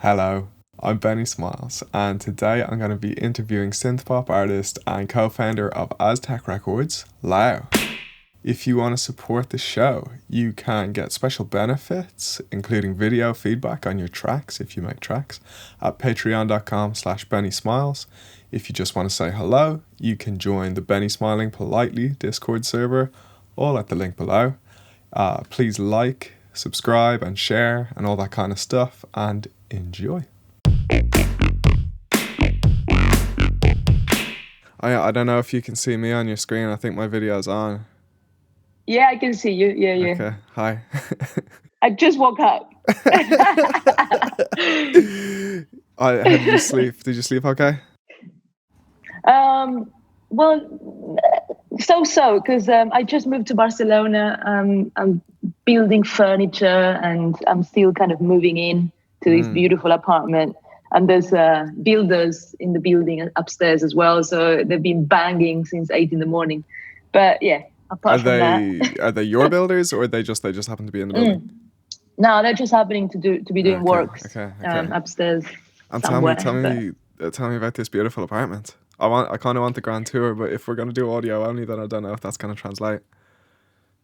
Hello, I'm Benny Smiles, and today I'm going to be interviewing synthpop artist and co-founder of Aztec Records, LAU. If you want to support the show, you can get special benefits, including video feedback on your tracks if you make tracks, at patreon.com/BennySmiles. If you just want to say hello, you can join the Benny Smiling Politely Discord server, all at the link below. Please like, subscribe and share and all that kind of stuff, and enjoy. I don't know if you can see me on your screen. I think my video's on. Yeah, I can see you. Yeah. Okay, hi. I just woke up. Did you sleep? Did you sleep okay? Well, so because I just moved to Barcelona. I'm building furniture and I'm still kind of moving in to this beautiful apartment. And there's builders in the building upstairs as well. So they've been banging since 8 a.m. But yeah, apart from that. Are they your builders, or they just happen to be in the building? No, they're just happening to be doing work upstairs. And somewhere, tell me about this beautiful apartment. I kind of want the grand tour, but if we're going to do audio only, then I don't know if that's going to translate.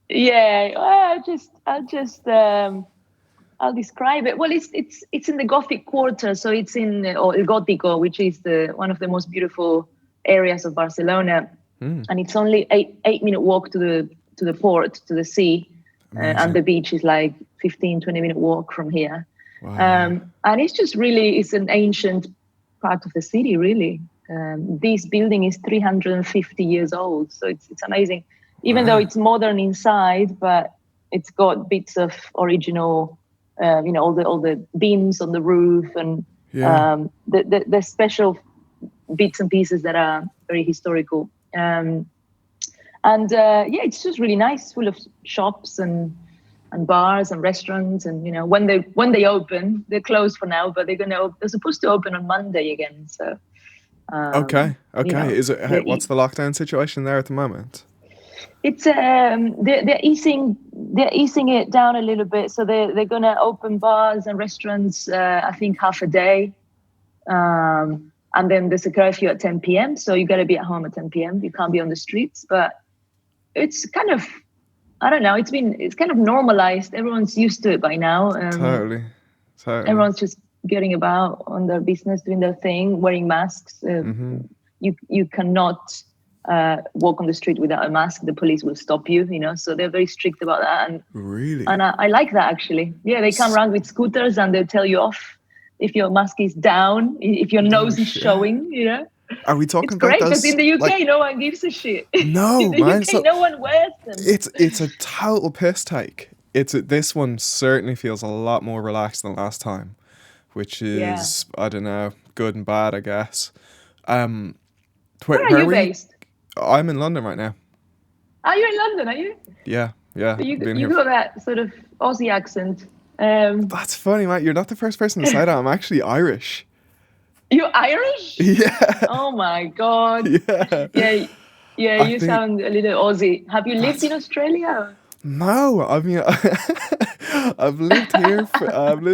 Yeah, I'll describe it. Well, it's in the Gothic quarter, so it's in El Gótico, which is one of the most beautiful areas of Barcelona, and it's only 8-minute walk to the port, to the sea, and the beach is like 15-20-minute walk from here. Wow. And it's just it's an ancient part of the city, really. This building is 350 years old, so it's amazing. Even though it's modern inside, but it's got bits of original, all the beams on the roof and the special bits and pieces that are very historical. It's just really nice, full of shops and bars and restaurants. And when they open, they're closed for now, but they're supposed to open on Monday again. So. Okay. Is it? What's the lockdown situation there at the moment? It's they're easing it down a little bit, so they're gonna open bars and restaurants. I think half a day, and then there's a curfew at 10 p.m. So you got to be at home at 10 p.m. You can't be on the streets, but it's kind of, I don't know. It's kind of normalized. Everyone's used to it by now. Totally. Everyone's just getting about on their business, doing their thing, wearing masks. You cannot walk on the street without a mask. The police will stop you, so they're very strict about that. And really, and I like that, actually. Yeah, they come around with scooters and they'll tell you off if your mask is down, if your nose is showing. Are we talking it's about great because in the UK no one gives a shit. No, in the man, UK, no one wears them. It's a total piss take. This one certainly feels a lot more relaxed than last time, which is I don't know, good and bad, I guess. Where are you based? I'm in London right now. Are you in London? Are you? Yeah. You got that sort of Aussie accent. That's funny, mate. You're not the first person to say that. I'm actually Irish. You're Irish? Yeah. Oh my God. Yeah. You sound a little Aussie. Have you lived in Australia? No, I mean, I've lived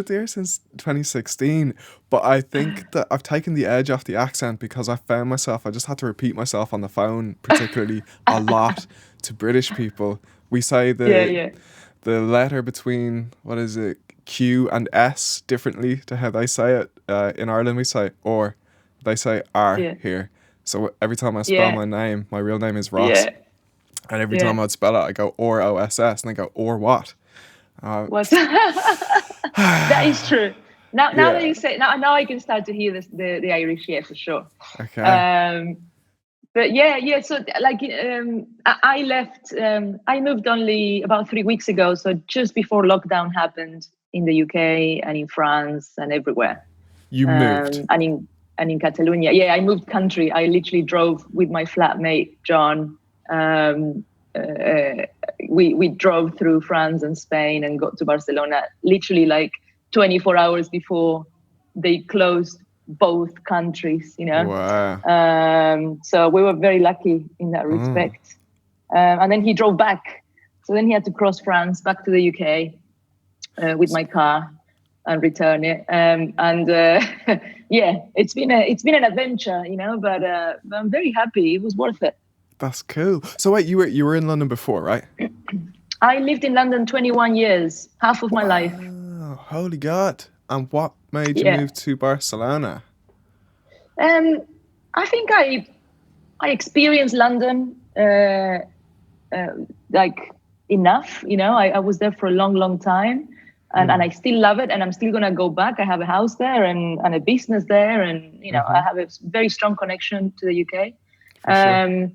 here since 2016, but I think that I've taken the edge off the accent because I found myself, I just had to repeat myself on the phone, particularly a lot to British people. We say the letter between, what is it, Q and S differently to how they say it. In Ireland, we say or, they say R here. So every time I spell my name, my real name is Ross. And every time I'd spell it, I go OSS, and they go, or what? What? That is true. Now that you say, now I can start to hear the Irish, for sure. Okay. But yeah. So like, I left. I moved only about 3 weeks ago, so just before lockdown happened in the UK and in France and everywhere. You moved. And in Catalonia. Yeah, I moved country. I literally drove with my flatmate John. We drove through France and Spain and got to Barcelona literally like 24 hours before they closed both countries, Wow. So we were very lucky in that respect. And then he drove back. So then he had to cross France back to the UK with my car. and return it. Yeah, it's been an adventure, but I'm very happy. It was worth it. That's cool. So wait, you were in London before, right? I lived in London 21 years, half of my life. Oh, holy God. And what made you Yeah. move to Barcelona? I think I experienced London like enough. I was there for a long, long time, and I still love it, and I'm still gonna go back. I have a house there and a business there, and I have a very strong connection to the UK. For sure.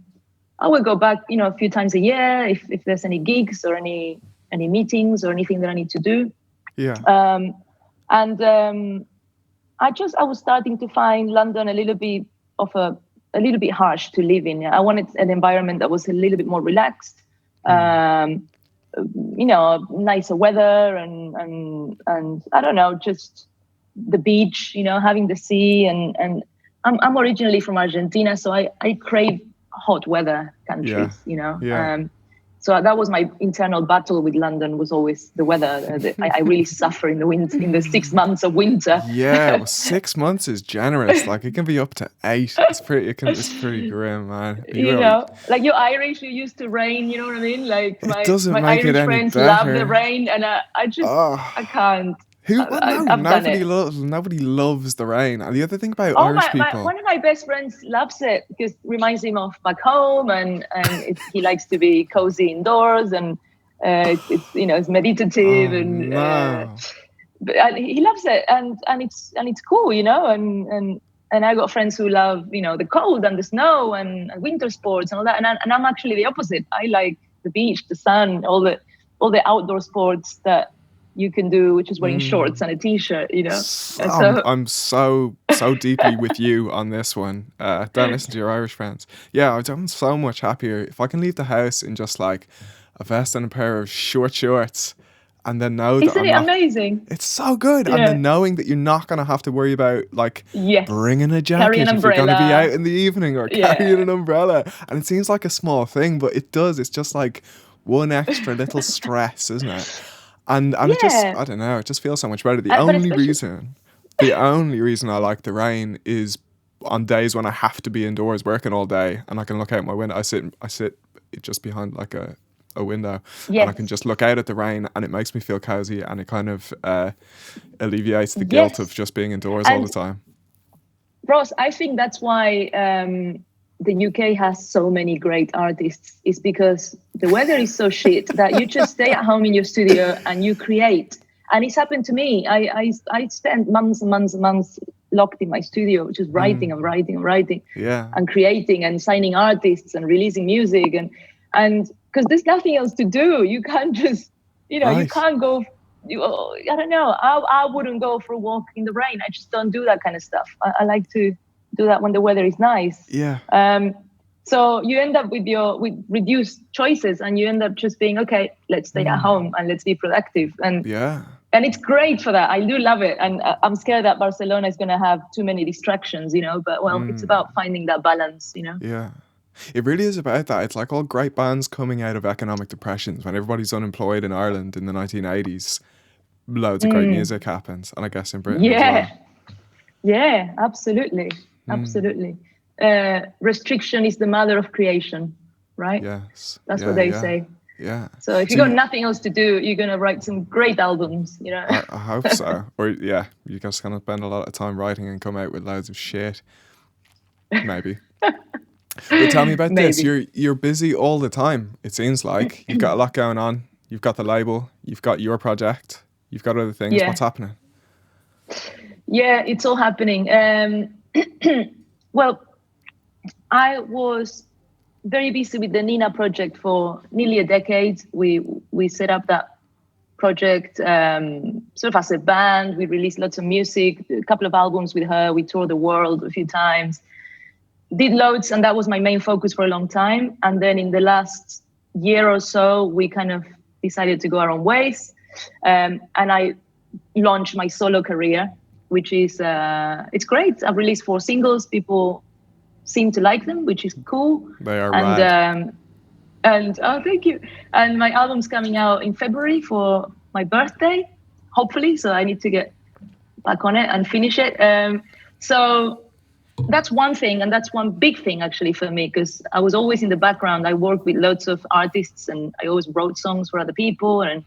I will go back, a few times a year if there's any gigs or any meetings or anything that I need to do. Yeah. I was starting to find London a little bit harsh to live in. I wanted an environment that was a little bit more relaxed, nicer weather and I don't know, just the beach, having the sea and I'm originally from Argentina, so I crave hot weather countries, Yeah. So that was my internal battle with London, was always the weather. I really suffer in the winter, in the 6 months of winter. Yeah, well, 6 months is generous. Like it can be up to 8. It's pretty grim, man. Like you're Irish, you're used to rain. You know what I mean? Like It doesn't my make it Irish any friends love better. the rain, and I can't. Nobody loves the rain. And the other thing about Irish people, one of my best friends loves it because it reminds him of back home, and he likes to be cozy indoors, and it's meditative, but he loves it, and it's cool, and I got friends who love the cold and the snow and winter sports and all that, and I'm actually the opposite. I like the beach, the sun, all the outdoor sports that you can do, which is wearing shorts and a t-shirt, I'm so deeply with you on this one. Don't listen to your Irish friends. Yeah, I'm so much happier if I can leave the house in just like a vest and a pair of short shorts, and then know that Isn't it amazing? It's so good. Yeah. And then knowing that you're not going to have to worry about like bringing a jacket if you're going to be out in the evening, or carrying an umbrella. And it seems like a small thing, but it does. It's just like one extra little stress, isn't it? And it just, I don't know, it just feels so much better. The only reason I like the rain is on days when I have to be indoors working all day and I can look out my window. I sit just behind like a window, and I can just look out at the rain, and it makes me feel cozy, and it kind of alleviates the guilt of just being indoors all the time. Ross, I think that's why the UK has so many great artists, is because the weather is so shit that you just stay at home in your studio and you create. And it's happened to me. I spent months and months and months locked in my studio, just writing and writing and writing, and creating and signing artists and releasing music, and because there's nothing else to do. You can't just, you can't go. I don't know. I wouldn't go for a walk in the rain. I just don't do that kind of stuff. I like to do that when the weather is nice. Yeah. So you end up with reduced choices, and you end up just being, okay, let's stay at home and let's be productive. And it's great for that. I do love it. And I'm scared that Barcelona is going to have too many distractions, but it's about finding that balance, Yeah. It really is about that. It's like all great bands coming out of economic depressions when everybody's unemployed in Ireland in the 1980s. Loads of great music happens, and I guess in Britain as well. Yeah, absolutely. Absolutely. Restriction is the mother of creation, right? Yes. That's what they say. Yeah. So if you got nothing else to do, you're going to write some great albums, I hope so. Or you're just going to spend a lot of time writing and come out with loads of shit. Maybe. But tell me about this. You're busy all the time, it seems like. You've got a lot going on. You've got the label. You've got your project. You've got other things. What's happening? Yeah, it's all happening. Well, I was very busy with the Nina project for nearly a decade. We set up that project sort of as a band. We released lots of music, a couple of albums with her. We toured the world a few times. Did loads, and that was my main focus for a long time. And then in the last year or so, we kind of decided to go our own ways. And I launched my solo career, which is, it's great. I've released 4 singles. People seem to like them, which is cool. They are rad. And oh, thank you. And my album's coming out in February for my birthday, hopefully. So I need to get back on it and finish it. So that's one thing, and that's one big thing actually for me, because I was always in the background. I worked with lots of artists, and I always wrote songs for other people and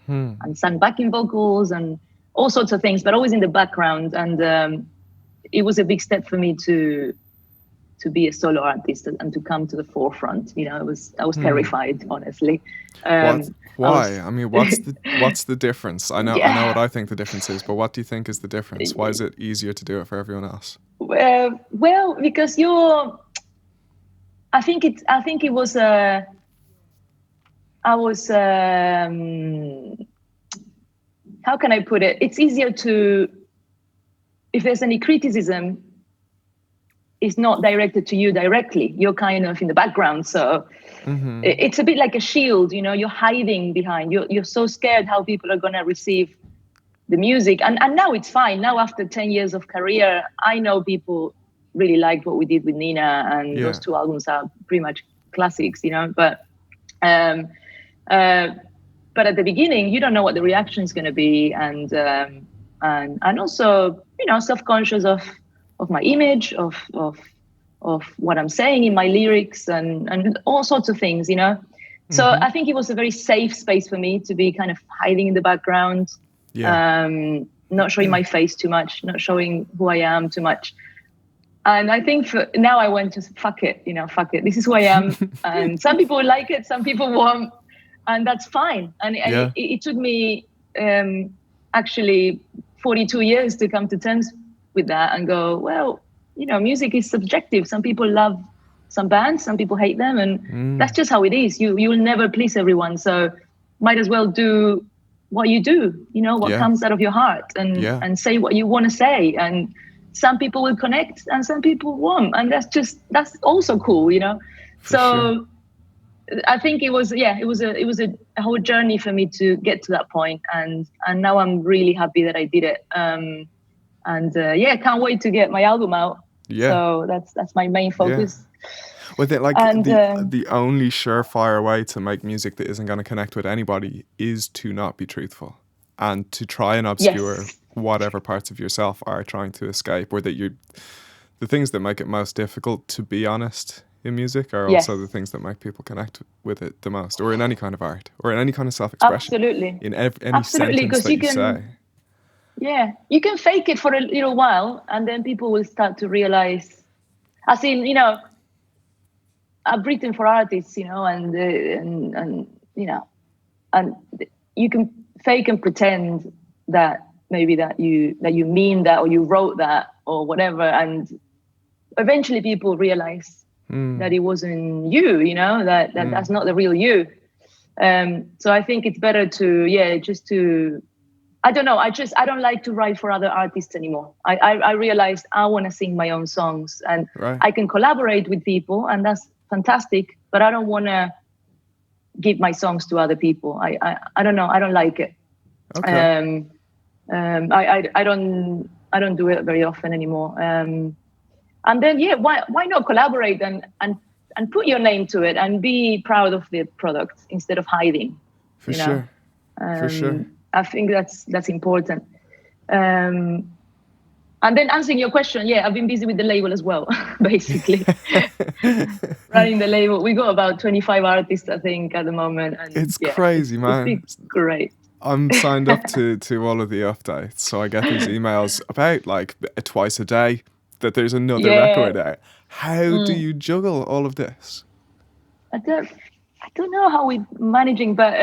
sang backing vocals and all sorts of things, but always in the background. And it was a big step for me to be a solo artist and to come to the forefront. You know, I was terrified, honestly. Why? I mean, what's the difference? I know what I think the difference is, but what do you think is the difference? Why is it easier to do it for everyone else? Well, because I think it was how can I put it? It's easier to, if there's any criticism, it's not directed to you directly. You're kind of in the background. So it's a bit like a shield, you know, you're hiding behind. You're so scared how people are going to receive the music. And now it's fine. Now, after 10 years of career, I know people really liked what we did with Nina, and those 2 albums are pretty much classics, you know. But at the beginning, you don't know what the reaction is going to be. And also, you know, self-conscious of my image, of what I'm saying in my lyrics, and all sorts of things, you know. So I think it was a very safe space for me to be kind of hiding in the background, not showing my face too much, not showing who I am too much. And I think now I went to fuck it, you know, fuck it. This is who I am. And some people like it, some people won't, and that's fine. And it took me actually 42 years to come to terms with that and go, well, you know, music is subjective. Some people love some bands, some people hate them, and that's just how it is. You'll never please everyone, so might as well do what you do, you know, what comes out of your heart, and say what you want to say. And some people will connect and some people won't, and that's also cool, you know. So I think it was a whole journey for me to get to that point, and now I'm really happy that I did it. Can't wait to get my album out. So that's my main focus. With it, like, the only surefire way to make music that isn't going to connect with anybody is to not be truthful and to try and obscure whatever parts of yourself are trying to escape, or that the things that make it most difficult to be honest in music are also the things that make people connect with it the most, or in any kind of art, or in any kind of self-expression. Absolutely. In any sentence that you say. Yeah, you can fake it for a little while, and then people will start to realize, as in, you know, I've written for artists, you know, and you know, and you can fake and pretend that maybe that you mean that, or you wrote that, or whatever, and eventually people realize that it wasn't you, you know, that that's not the real you. So I think it's better to just to, I don't know, I don't like to write for other artists anymore. I realized I want to sing my own songs, and I can collaborate with people, and that's fantastic, but I don't want to give my songs to other people. I don't know, I don't like it. Okay. I don't do it very often anymore. And then why not collaborate and put your name to it and be proud of the product instead of hiding. For sure. For sure. I think that's important. And then answering your question, I've been busy with the label as well, basically. Running the label. We got about 25 artists, I think, at the moment. And it's crazy, man. It's great. I'm signed up to all of the updates, so I get these emails about like twice a day that there's another record out. How do you juggle all of this? I don't know how we're managing, but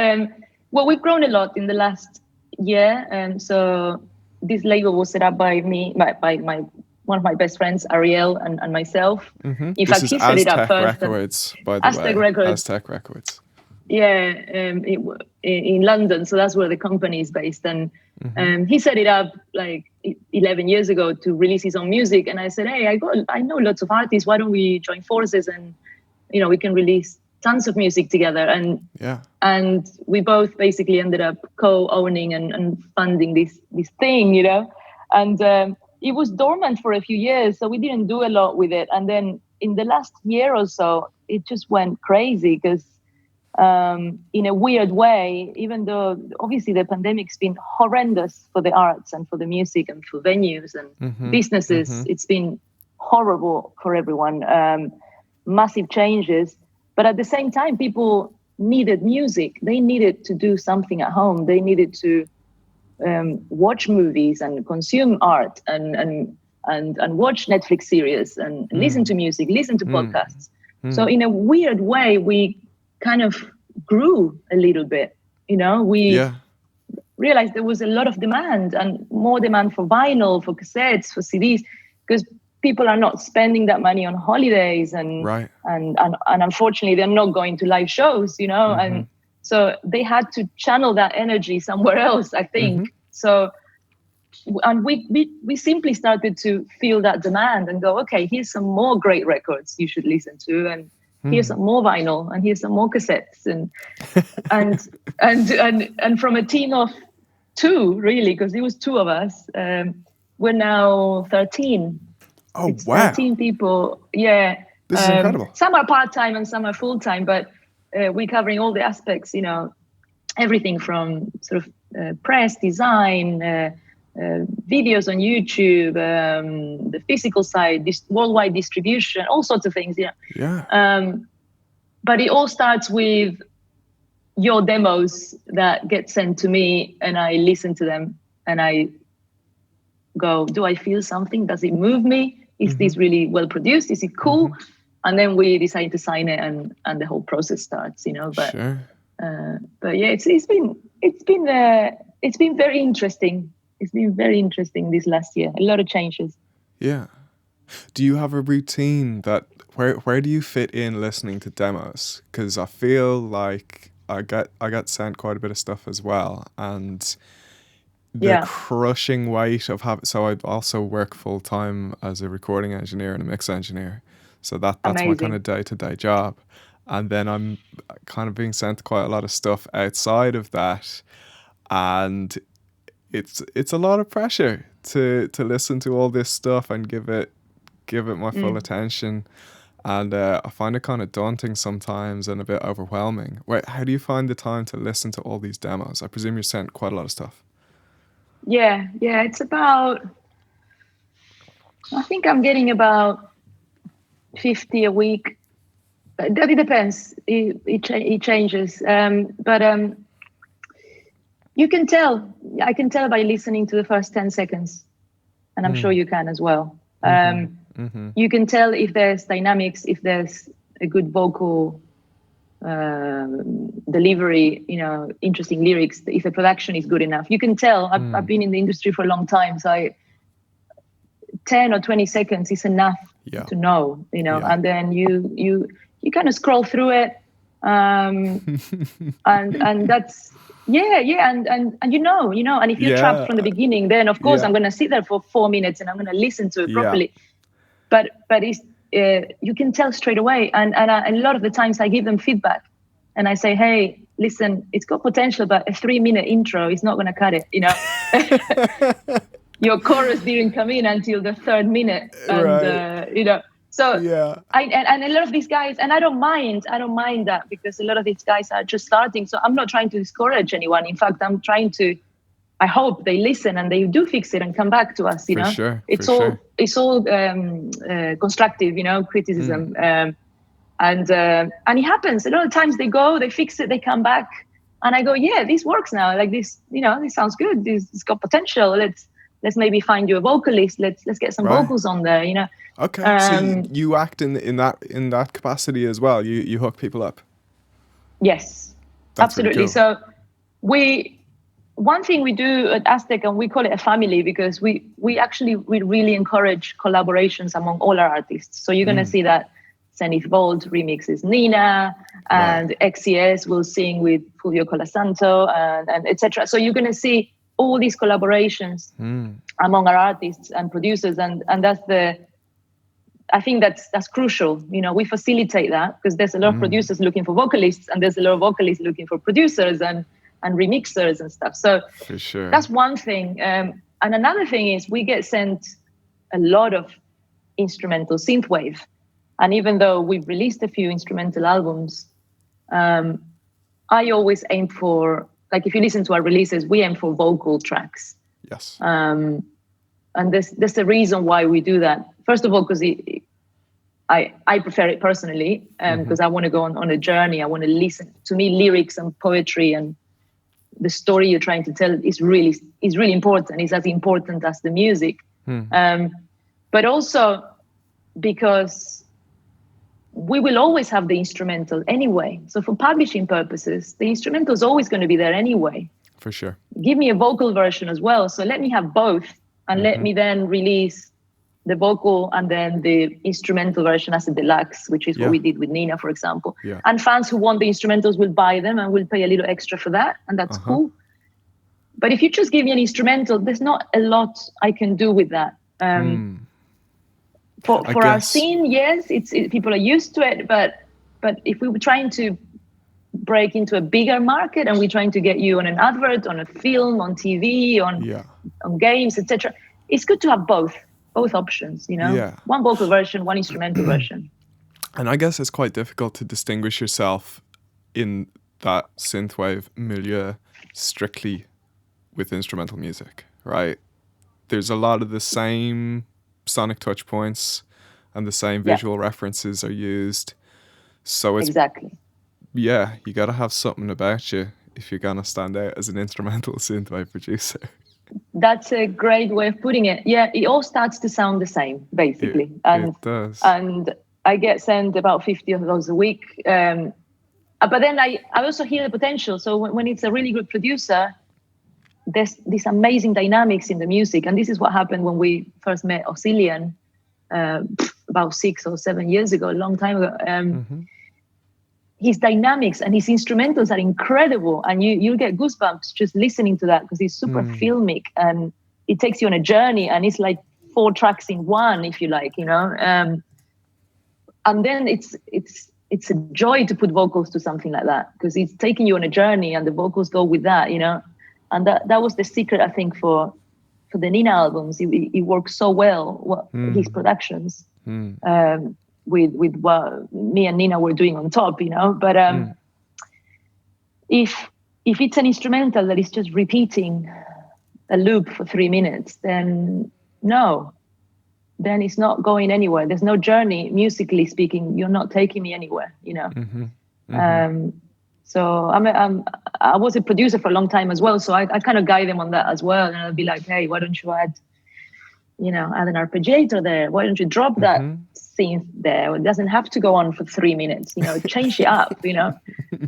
we've grown a lot in the last year, and so this label was set up by me, by my one of my best friends, Ariel, and myself. Mm-hmm. In fact, he set it up first. Records, by the Aztec way. Records. Aztec Records. Yeah, in London, so that's where the company is based. And he set it up like 11 years ago to release his own music. And I said, hey, I know lots of artists. Why don't we join forces and we can release tons of music together? And we both basically ended up co-owning and funding this thing, And it was dormant for a few years, so we didn't do a lot with it. And then in the last year or so, it just went crazy because in a weird way, even though obviously the pandemic's been horrendous for the arts and for the music and for venues and businesses. It's been horrible for everyone, massive changes. But at the same time, people needed music. They needed to do something at home. They needed to watch movies and consume art and watch Netflix series and listen to music, listen to podcasts. So in a weird way, we kind of grew a little bit. We realized there was a lot of demand and more demand for vinyl, for cassettes, for CDs, because people are not spending that money on holidays and unfortunately they're not going to live shows, and so they had to channel that energy somewhere else, I think. So, and we simply started to feel that demand and go, okay, here's some more great records you should listen to, and here's some more vinyl, and here's some more cassettes, and from a team of 2, really, because it was 2 of us, we're now 13. Oh, it's wow. 13 people. Yeah. This is incredible. Some are part-time and some are full-time, but we're covering all the aspects, everything from sort of press, design, videos on YouTube, the physical side, this worldwide distribution, all sorts of things. But it all starts with your demos that get sent to me, and I listen to them and I go, do I feel something? Does it move me? Is this really well produced? Is it cool? And then we decide to sign it, and the whole process starts. But Sure. But yeah, it's been very interesting. It's been very interesting this last year. A lot of changes. Yeah. Do you have a routine that where do you fit in listening to demos? Because I feel like I get sent quite a bit of stuff as well, and the crushing weight of having. So I also work full time as a recording engineer and a mix engineer. So that's Amazing. my kind of day-to-day job. And then I'm kind of being sent quite a lot of stuff outside of that, and it's a lot of pressure to listen to all this stuff and give it my full attention. And I find it kind of daunting sometimes and a bit overwhelming. How do you find the time to listen to all these demos? I presume you're sent quite a lot of stuff. Yeah, it's about, I think I'm getting about 50 a week. It depends. It changes. But you can tell. I can tell by listening to the first 10 seconds, and I'm sure you can as well. You can tell if there's dynamics, if there's a good vocal delivery, interesting lyrics, if the production is good enough. You can tell. I've been in the industry for a long time, so 10 or 20 seconds is enough to know, and then you kind of scroll through it, and that's and if you're trapped from the beginning, then of course I'm going to sit there for 4 minutes and I'm going to listen to it properly. But it's you can tell straight away, and a lot of the times I give them feedback and I say, hey, listen, it's got potential, but a 3-minute intro is not going to cut it, Your chorus didn't come in until the 3rd minute, and so and a lot of these guys, and I don't mind that, because a lot of these guys are just starting, so I'm not trying to discourage anyone. In fact, I hope they listen and they do fix it and come back to us. It's all constructive, criticism, and it happens a lot of times. They go, they fix it, they come back, and I go, yeah, this works now. Like this, this sounds good. It's got potential. Let's maybe find you a vocalist. Let's get some vocals on there. Okay, so you act in that capacity as well. You hook people up. Yes, that's absolutely. Really cool. So one thing we do at Aztec, and we call it a family, because we really encourage collaborations among all our artists. So you're gonna see that Zenith Vault remixes Nina, and XCS will sing with Fulvio Colasanto, and etc. So you're gonna see all these collaborations among our artists and producers, and I think that's crucial. We facilitate that, because there's a lot of producers looking for vocalists, and there's a lot of vocalists looking for producers and remixers and stuff. So for sure, that's one thing. And another thing is we get sent a lot of instrumental synthwave. And even though we've released a few instrumental albums, I always aim for, like, if you listen to our releases, we aim for vocal tracks. Yes. And there's the reason why we do that. First of all, because I prefer it personally, because I want to go on a journey. I want to listen. To me, lyrics and poetry and the story you're trying to tell is really important. It's as important as the music. But also because we will always have the instrumental anyway. So for publishing purposes, the instrumental is always going to be there anyway. For sure. Give me a vocal version as well. So let me have both, and let me then release the vocal and then the instrumental version as a deluxe, which is what we did with Nina, for example. Yeah. And fans who want the instrumentals will buy them and will pay a little extra for that, and that's cool. But if you just give me an instrumental, there's not a lot I can do with that. For our scene, yes, people are used to it, but if we were trying to break into a bigger market and we're trying to get you on an advert, on a film, on TV, on games, etc., it's good to have both options, you know. Yeah. One vocal version, one instrumental version. And I guess it's quite difficult to distinguish yourself in that synthwave milieu strictly with instrumental music, right? There's a lot of the same sonic touch points and the same visual references are used. So it's you got to have something about you if you're going to stand out as an instrumental synthwave producer. That's a great way of putting it. Yeah, it all starts to sound the same, basically. It does. And I get sent about 50 of those a week. But then I also hear the potential. So when it's a really good producer, there's these amazing dynamics in the music. And this is what happened when we first met Oscillian about 6 or 7 years ago, a long time ago. His dynamics and his instrumentals are incredible, and you'll get goosebumps just listening to that, because he's super filmic and it takes you on a journey, and it's like 4 tracks in one, if you like, you know. And then it's a joy to put vocals to something like that, because it's taking you on a journey and the vocals go with that, you know. And that was the secret, I think, for the Nina albums. It works so well, his productions. With what me and Nina were doing on top, you know. But if it's an instrumental that is just repeating a loop for 3 minutes, then it's not going anywhere. There's no journey, musically speaking. You're not taking me anywhere, you know. So I was a producer for a long time as well, so I kind of guide them on that as well. And I'll be like, hey, why don't you add an arpeggiator there? Why don't you drop that synth there? It doesn't have to go on for 3 minutes, you know, change it up, you know.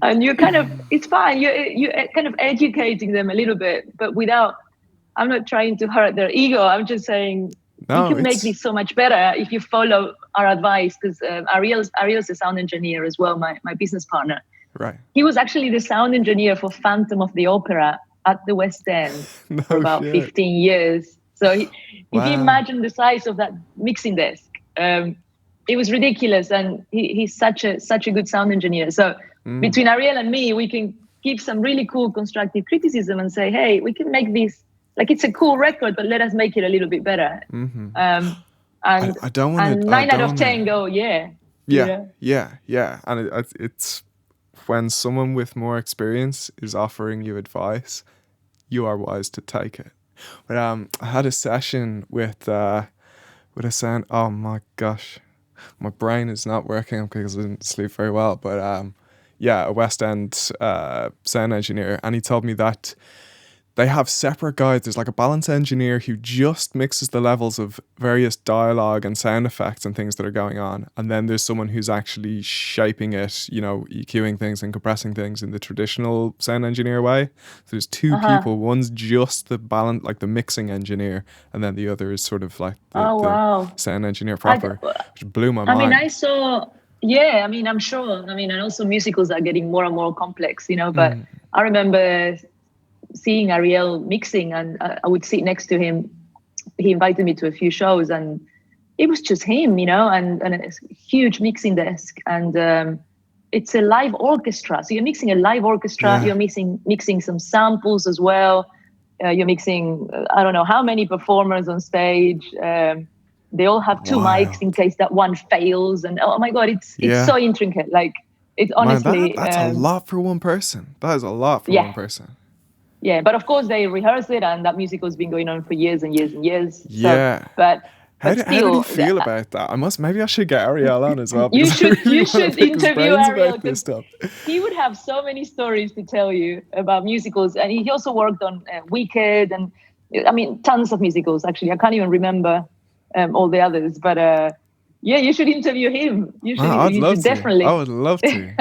And you kind of, it's fine. You're kind of educating them a little bit, but I'm not trying to hurt their ego. I'm just saying, you can make this so much better if you follow our advice, because Ariel's a sound engineer as well, my business partner. Right. He was actually the sound engineer for Phantom of the Opera at the West End for about 15 years. So if you imagine the size of that mixing desk, it was ridiculous. And he's such a good sound engineer. So between Ariel and me, we can give some really cool constructive criticism and say, hey, we can make this, like, it's a cool record, but let us make it a little bit better. And I don't want to. 9 out of 10 go, yeah. And it's when someone with more experience is offering you advice, you are wise to take it. But I had a session with a sound. Oh my gosh, my brain is not working because I didn't sleep very well. But a West End sound engineer, and he told me that they have separate guys. There's like a balance engineer who just mixes the levels of various dialogue and sound effects and things that are going on. And then there's someone who's actually shaping it, you know, EQing things and compressing things in the traditional sound engineer way. So there's 2 people. One's just the balance, like the mixing engineer, and then the other is sort of like the sound engineer proper, which blew my mind. I mean, I'm sure. I mean, and also musicals are getting more and more complex, you know, but I remember seeing Ariel mixing, and I would sit next to him. He invited me to a few shows, and it was just him, you know, and a huge mixing desk, and it's a live orchestra. So you're mixing a live orchestra. You're mixing some samples as well. You're mixing I don't know how many performers on stage. They all have 2 mics in case that one fails, and oh my god, it's so intricate. Like, It's Man, honestly, that's a lot for one person. That is a lot for one yeah, person. yeah. But of course, they rehearse it, and that musical's been going on for years and years and years. So, Yeah. but How did he still, feel about that? Maybe I should get Ariel on as well because I really you want to should pick his interview brains Ariel, about this because stuff. he would have so many stories to tell you about musicals, and he also worked on Wicked, and I mean tons of musicals. Actually, I can't even remember all the others, but yeah, you should interview him. Wow, I'd You love should to. I definitely. would love to.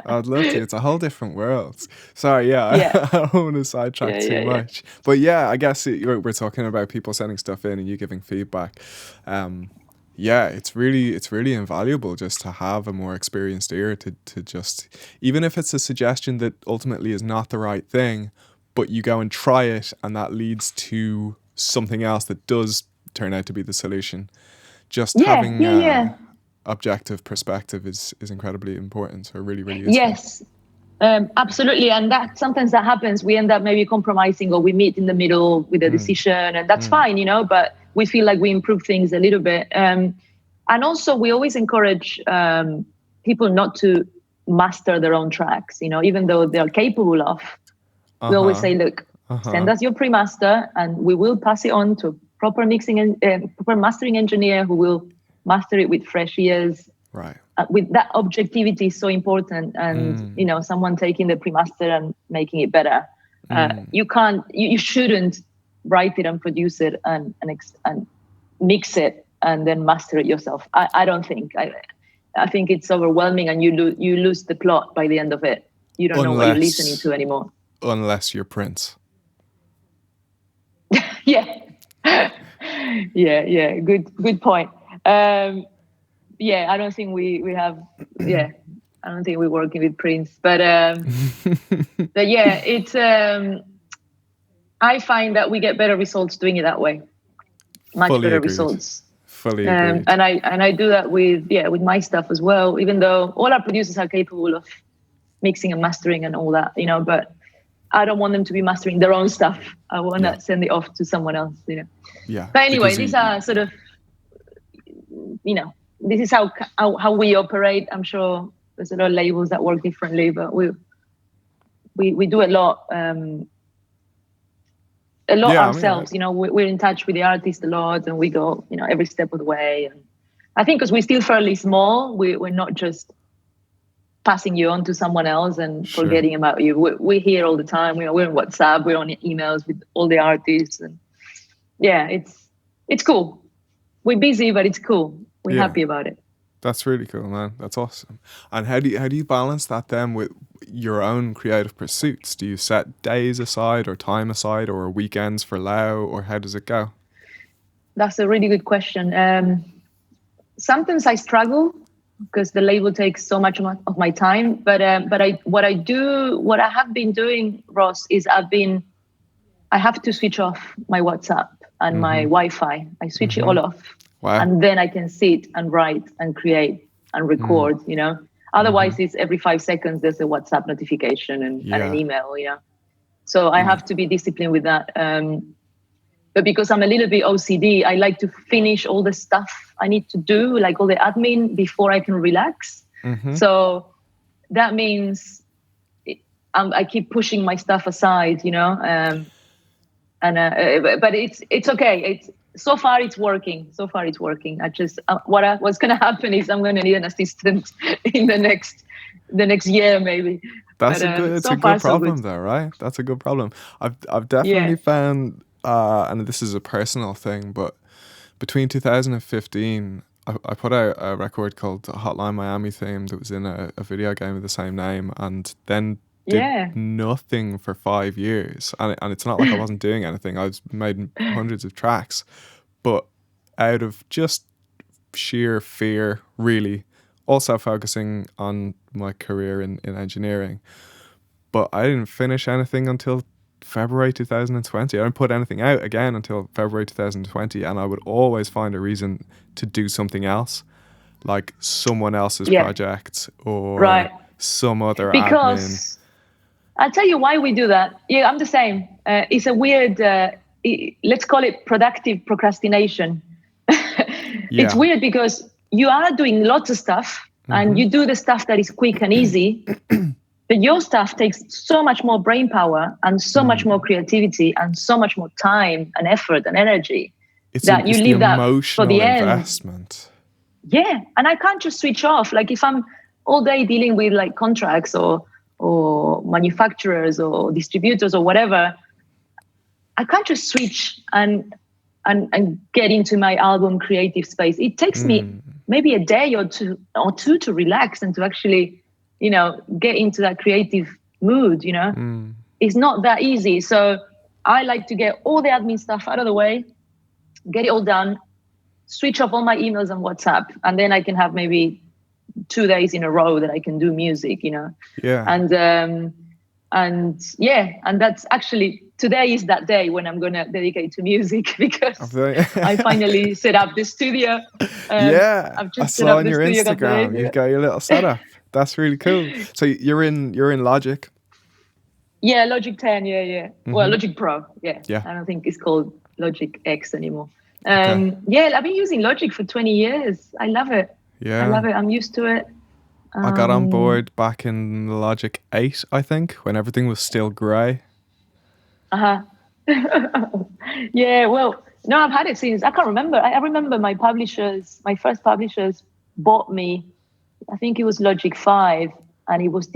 I'd love to. It's a whole different world. Sorry, yeah, Yeah, I don't want to sidetrack too yeah. much. But yeah, I guess we're talking about people sending stuff in and you giving feedback. Yeah, it's really invaluable just to have a more experienced ear to just, even if it's a suggestion that ultimately is not the right thing, but you go and try it and that leads to something else that does turn out to be the solution. Just having Yeah. objective perspective is incredibly important. So really, really useful. Yes, absolutely. And that sometimes that happens. We end up maybe compromising, or we meet in the middle with a decision, and that's fine, but we feel like we improve things a little bit. And also we always encourage people not to master their own tracks, even though they're capable of. We always say, look, send us your pre-master and we will pass it on to a proper mixing and proper mastering engineer who will master it with fresh ears. Right. With that objectivity is so important, and someone taking the pre-master and making it better. You shouldn't write it and produce it and mix it and then master it yourself. I don't think. I think it's overwhelming, and you lose the plot by the end of it. You don't know what you're listening to anymore. Unless you're Prince. Yeah. Yeah. Good point. Yeah, I don't think we have. Yeah, I don't think we're working with Prince, but yeah, it's. I find that we get better results doing it that way. Much Fully better agreed. results. Fully agreed. And I do that with my stuff as well. Even though all our producers are capable of mixing and mastering and all that, but I don't want them to be mastering their own stuff. I want to send it off to someone else. Yeah. But anyway, these are sort of, this is how we operate. I'm sure there's a lot of labels that work differently, but we do a lot ourselves. We're in touch with the artist a lot, and we go every step of the way. And I think because we're still fairly small, we're not just passing you on to someone else and forgetting about you. We're here all the time. We're on WhatsApp. We're on emails with all the artists, and yeah, it's cool. We're busy, but it's cool. We're happy about it. That's really cool, man. That's awesome. And how do you balance that then with your own creative pursuits? Do you set days aside or time aside or weekends for LAU, or how does it go? That's a really good question. Sometimes I struggle because the label takes so much of my time. But what I have been doing, Ross, is I have to switch off my WhatsApp and my Wi-Fi. I switch it all off. Wow. And then I can sit and write and create and record, Otherwise, it's every 5 seconds there's a WhatsApp notification and an email, So I have to be disciplined with that. But because I'm a little bit OCD, I like to finish all the stuff I need to do, like all the admin, before I can relax. So that means I keep pushing my stuff aside, but it's okay. So far it's working. I just what's going to happen is I'm going to need an assistant in the next year maybe. It's a good problem though, right? That's a good problem. I've definitely found, and this is a personal thing, but between 2015, I put out a record called Hotline Miami Theme that was in a video game with the same name, and then did nothing for 5 years. And it's not like I wasn't doing anything. I was made hundreds of tracks, but out of just sheer fear, really, also focusing on my career in engineering. But I didn't finish anything until February 2020. I didn't put anything out again until February 2020, and I would always find a reason to do something else, like someone else's project or some other admin. I'll tell you why we do that. Yeah, I'm the same. It's a weird, let's call it productive procrastination. It's weird because you are doing lots of stuff, and you do the stuff that is quick and easy, but your stuff takes so much more brain power and so much more creativity and so much more time and effort and energy It's that you leave that for emotional the end. investment. Yeah, and I can't just switch off. Like if I'm all day dealing with like contracts or manufacturers or distributors or whatever, I can't just switch and get into my album creative space. It takes me maybe a day or two to relax and to actually, get into that creative mood, It's not that easy. So I like to get all the admin stuff out of the way, get it all done, switch off all my emails and WhatsApp, and then I can have maybe 2 days in a row that I can do music, Yeah. And that's actually, today is that day when I'm going to dedicate to music because I finally set up the studio. I've just I saw on your Instagram, you've got your little setup. That's really cool. So you're in Logic? Yeah, Logic 10, yeah. Well, Logic Pro, yeah. I don't think it's called Logic X anymore. Yeah, I've been using Logic for 20 years. I love it. Yeah. I love it. I'm used to it. I got on board back in Logic 8, I think, when everything was still grey. Yeah, well, no, I've had it since, I can't remember. I remember my first publishers bought me, I think it was Logic 5, and it was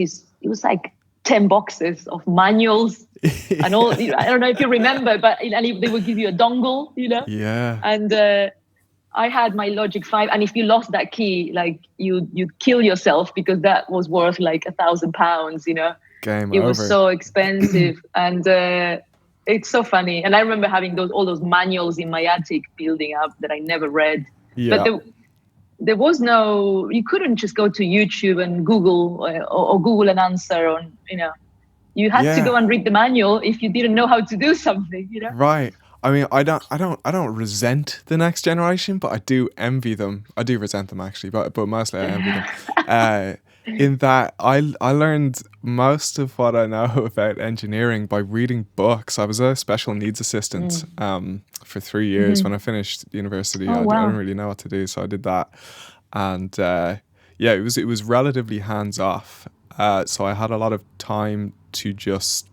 like 10 boxes of manuals and all. I don't know if you remember, but they would give you a dongle, Yeah. And I had my Logic 5, and if you lost that key, like you'd kill yourself because that was worth like £1,000, Game it over. was so expensive. And it's so funny. And I remember having all those manuals in my attic building up that I never read. Yeah. But there was you couldn't just go to YouTube and Google or Google an answer on, you had to go and read the manual if you didn't know how to do something, Right. I mean, I don't resent the next generation, but I do envy them. I do resent them actually, but mostly I envy them. In that I learned most of what I know about engineering by reading books. I was a special needs assistant for 3 years when I finished university. I didn't really know what to do, so I did that. And it was relatively hands off. So I had a lot of time to just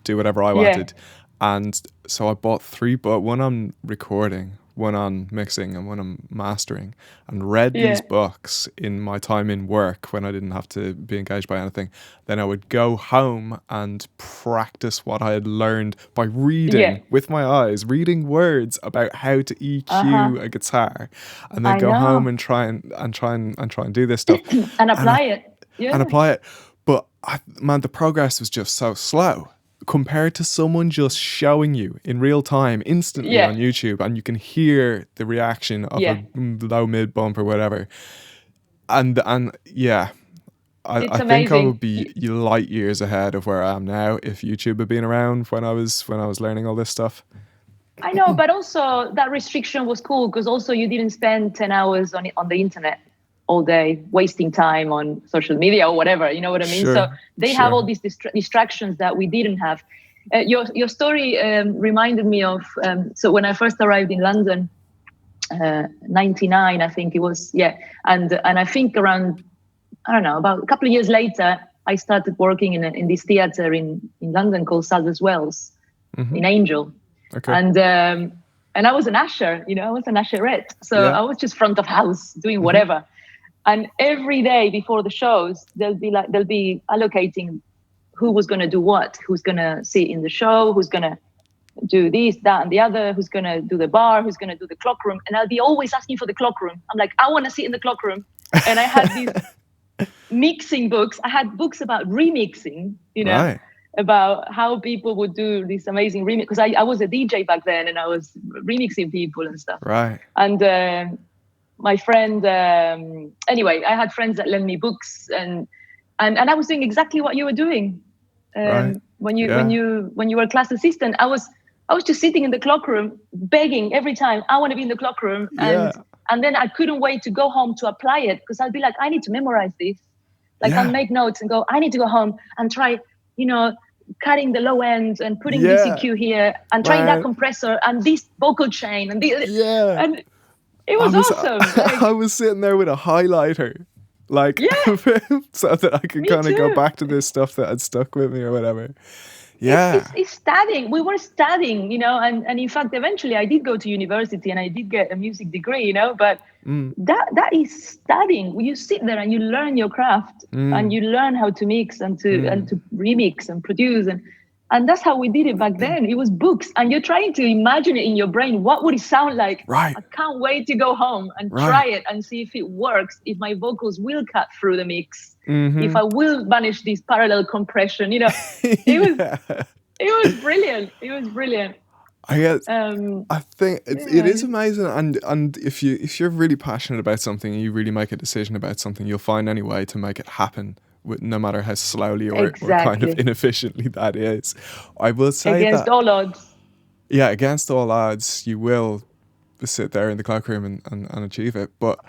do whatever I wanted. And so I bought 3 books, one on recording, one on mixing, and one on mastering, and read these books in my time in work when I didn't have to be engaged by anything. Then I would go home and practice what I had learned by reading with my eyes, reading words about how to EQ a guitar, and then go home and try and do this stuff and apply it. Yeah. And apply it. But the progress was just so slow compared to someone just showing you in real time instantly on YouTube, and you can hear the reaction of a low mid bump or whatever. And I think I would be light years ahead of where I am now if YouTube had been around when I was learning all this stuff. I know, but also that restriction was cool because also you didn't spend 10 hours on the internet all day wasting time on social media or whatever, you know what I mean? Sure, so they have all these distractions that we didn't have. Your story reminded me of, so when I first arrived in London, 99, I think it was, and I think around, I don't know, about a couple of years later, I started working in this theatre in London called Sadler's Wells in Angel. Okay. And I was an usher, I was an usherette. So I was just front of house doing whatever. And every day before the shows, they'll be allocating who was going to do what, who's going to sit in the show, who's going to do this, that, and the other, who's going to do the bar, who's going to do the clock room. And I'll be always asking for the clock room. I'm like, I want to sit in the clock room. And I had these mixing books. I had books about remixing, Right. about how people would do this amazing remix. Because I was a DJ back then and I was remixing people and stuff. Right. And my friend, anyway, I had friends that lent me books and I was doing exactly what you were doing. Right. When you were a class assistant, I was just sitting in the clock room begging every time, I want to be in the clock room. And then I couldn't wait to go home to apply it because I'd be like, I need to memorize this. I'll make notes and go, I need to go home and try, cutting the low end and putting this EQ here and trying that compressor and this vocal chain and this. Yeah. And it was awesome. I was sitting there with a highlighter like Yeah, so that I can me kind of go too. back to this stuff that had stuck with me or whatever. it's, Yeah. it's, it's studying. We were studying, and in fact, eventually I did go to university and I did get a music degree, but that is studying. You sit there and you learn your craft and you learn how to mix and to remix and produce and that's how we did it back then. It was books and you're trying to imagine it in your brain. What would it sound like? Right. I can't wait to go home and Right. try it and see if it works, if my vocals will cut through the mix, if Mm-hmm. I will manage this parallel compression. It was Yeah. it was brilliant. It was brilliant. I guess Um, I think it is yeah, amazing, and if you're really passionate about something and you really make a decision about something, you'll find any way to make it happen, with no matter how slowly or kind of exactly. inefficiently that is. I will say Against that, all odds. yeah, against all odds, you will sit there in the cloakroom and achieve it. But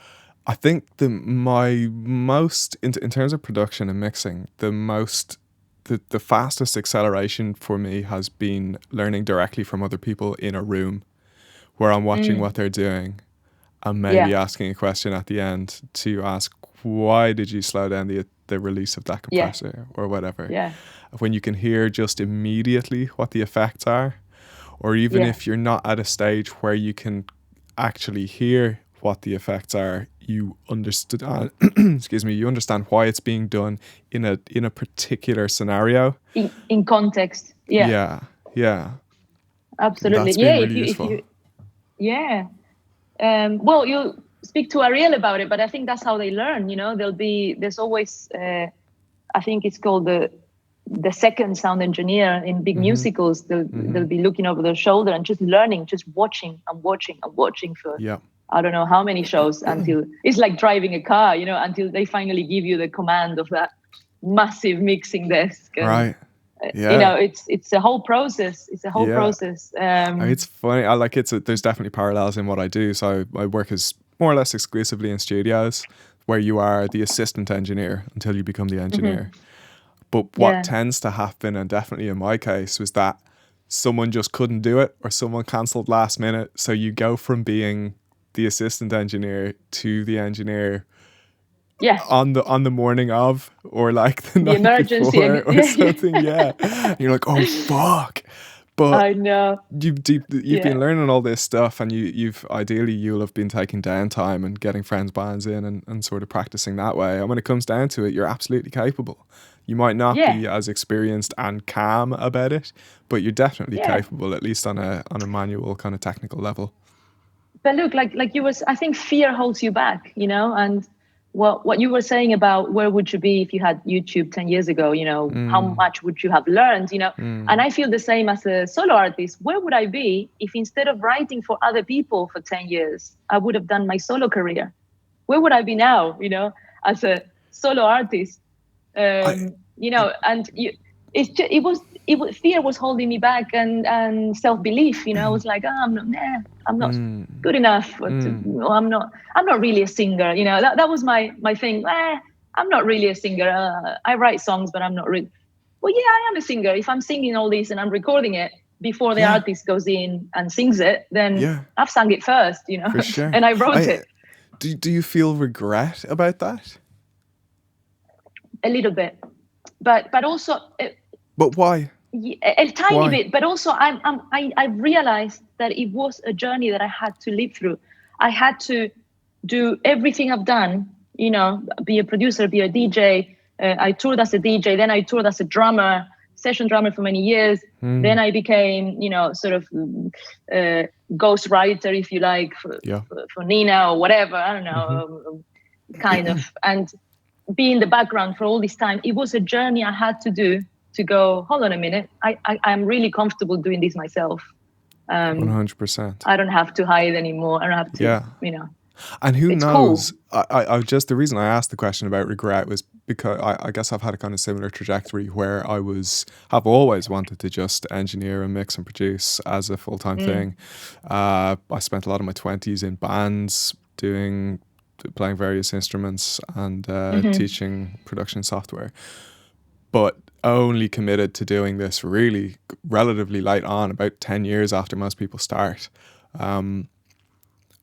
I think my most in terms of production and mixing, the fastest acceleration for me has been learning directly from other people in a room where I'm watching what they're doing and maybe Yeah, asking a question at the end to ask, why did you slow down the release of that yeah, compressor or whatever? yeah, When you can hear just immediately what the effects are, or even yeah. if you're not at a stage where you can actually hear what the effects are, you understand excuse me, you understand why it's being done in a particular scenario. In context. Yeah, Yeah, yeah. absolutely. That's Yeah, been if really you if useful. you yeah. Well, you speak to Ariel about it, but I think that's how they learn. There's always I think it's called the second sound engineer in big musicals. They'll be looking over their shoulder and just learning, just watching and watching and watching for Yeah. I don't know how many shows until it's like driving a car, until they finally give you the command of that massive mixing desk. And Right. Yeah. it's a whole process. It's a whole Yeah. process. It's funny. I like there's definitely parallels in what I do. So my work is more or less exclusively in studios where you are the assistant engineer until you become the engineer. But what Yeah, tends to happen, and definitely in my case, was that someone just couldn't do it or someone cancelled last minute. So you go from being the assistant engineer to the engineer yeah. on the morning of, or like the The night emergency. before or Yeah, yeah. something. Yeah. And you're like, oh fuck. But I know. you've Yeah, been learning all this stuff, and you'll have been taking downtime and getting friends bands in and sort of practicing that way. And when it comes down to it, you're absolutely capable. You might not yeah, be as experienced and calm about it, but you're definitely yeah. capable, at least on a manual kind of technical level. But look, like you were, I think fear holds you back, and what you were saying about where would you be if you had YouTube 10 years ago, how much would you have learned, and I feel the same as a solo artist. Where would I be if instead of writing for other people for 10 years, I would have done my solo career? Where would I be now, as a solo artist? I And fear was holding me back and self-belief. I was like, I'm not good enough, I'm not really a singer. That was my thing. I'm not really a singer. I write songs, but I'm not really. Well, yeah, I am a singer. If I'm singing all this and I'm recording it before the yeah, artist goes in and sings it, then yeah, I've sung it first, for sure. and I wrote it. Do you feel regret about that? A little bit, but also But why? a tiny Why? bit. But also, I realized that it was a journey that I had to live through. I had to do everything I've done. Be a producer, be a DJ. I toured as a DJ, then I toured as a drummer, session drummer for many years. Then I became, sort of ghost writer, if you like, Yeah. for Nina or whatever. I don't know, kind of. And be in the background for all this time. It was a journey I had to do to go, hold on a minute. I'm really comfortable doing this myself. 100%. I don't have to hide anymore. I don't have to, Yeah. And who it's knows? cool. I just, the reason I asked the question about regret was because I guess I've had a kind of similar trajectory where have always wanted to just engineer and mix and produce as a full-time thing. I spent a lot of my 20s in bands playing various instruments and teaching production software, but only committed to doing this really relatively late on, about 10 years after most people start.